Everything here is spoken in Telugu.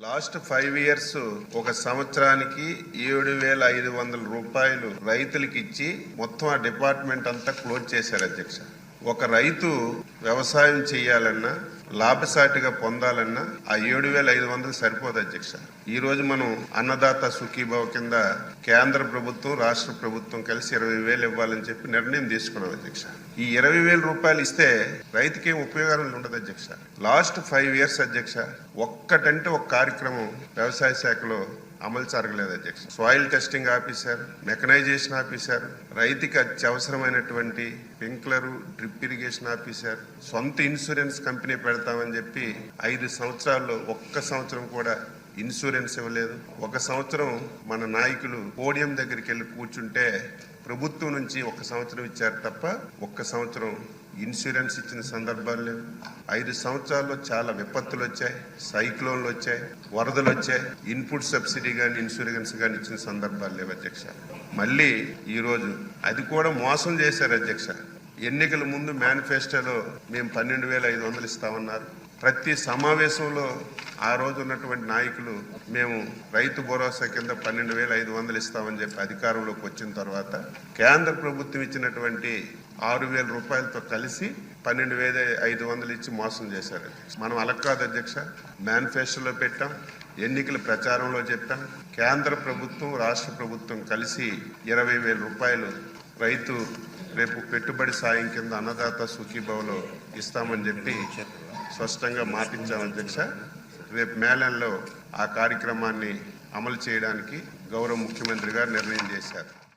లాస్ట్ 5 ఇయర్స్ ఒక సంవత్సరానికి 7,500 రూపాయలు రైతులకి ఇచ్చి మొత్తం ఆ డిపార్ట్మెంట్ అంతా క్లోజ్ చేశారు అధ్యక్ష. ఒక రైతు వ్యవసాయం చేయాలన్నా లాభసాటిగా పొందాలన్నా ఆ 7,500 సరిపోదు అధ్యక్ష. ఈ రోజు మనం అన్నదాత సుఖీభవ కింద కేంద్ర ప్రభుత్వం రాష్ట్ర ప్రభుత్వం కలిసి 20,000 ఇవ్వాలని చెప్పి నిర్ణయం తీసుకున్నాం అధ్యక్ష. ఈ 20,000 రూపాయలు ఇస్తే రైతుకి ఏం ఉపయోగం ఉండదు అధ్యక్ష. లాస్ట్ 5 ఇయర్స్ అధ్యక్ష ఒక్కటంటే ఒక కార్యక్రమం వ్యవసాయ శాఖలో అమలు జరగలేదు అధ్యక్ష. సాయిల్ టెస్టింగ్ ఆపేశారు, మెకనైజేషన్ ఆపేశారు, రైతుకి అవసరమైనటువంటి స్ప్రింక్లరు డ్రిప్ ఇరిగేషన్ ఆపేశారు, సొంత ఇన్సూరెన్స్ కంపెనీ పెడతామని చెప్పి 5 సంవత్సరాల్లో ఒక్క సంవత్సరం కూడా ఇన్సూరెన్స్ ఇవ్వలేదు. ఒక సంవత్సరం మన నాయకులు పోడియం దగ్గరికి వెళ్ళి కూర్చుంటే ప్రభుత్వం నుంచి 1 సంవత్సరం ఇచ్చారు తప్ప 1 సంవత్సరం ఇన్సూరెన్స్ ఇచ్చిన సందర్భాలు లేవు. 5 సంవత్సరాల్లో చాలా విపత్తులు వచ్చాయి, సైక్లోన్లు వచ్చాయి, వరదలు వచ్చాయి. ఇన్పుట్ సబ్సిడీ కానీ ఇన్సూరెన్స్ కానీ ఇచ్చిన సందర్భాలు లేవు అధ్యక్ష. మళ్ళీ ఈరోజు అది కూడా మోసం చేశారు అధ్యక్ష. ఎన్నికల ముందు మేనిఫెస్టోలో మేము 12,500 ఇస్తామన్నారు. ప్రతి సమావేశంలో ఆ రోజు ఉన్నటువంటి నాయకులు మేము రైతు భరోసా కింద 12,500 ఇస్తామని చెప్పి అధికారంలోకి వచ్చిన తర్వాత కేంద్ర ప్రభుత్వం ఇచ్చినటువంటి 6,000 రూపాయలతో కలిసి 12,500 ఇచ్చి మోసం చేశారు. మనం అలా కాదు అధ్యక్ష. మేనిఫెస్టోలో పెట్టాం, ఎన్నికల ప్రచారంలో చెప్పాం. కేంద్ర ప్రభుత్వం రాష్ట్ర ప్రభుత్వం కలిసి 20,000 రూపాయలు రైతు రేపు పెట్టుబడి సాయం కింద అన్నదాత సుఖీభవలో ఇస్తామని చెప్పి స్పష్టంగా మాటించాం అధ్యక్ష. రేపు మేళంలో ఆ కార్యక్రమాన్ని అమలు చేయడానికి గౌరవ ముఖ్యమంత్రి గారు నిర్ణయం చేశారు.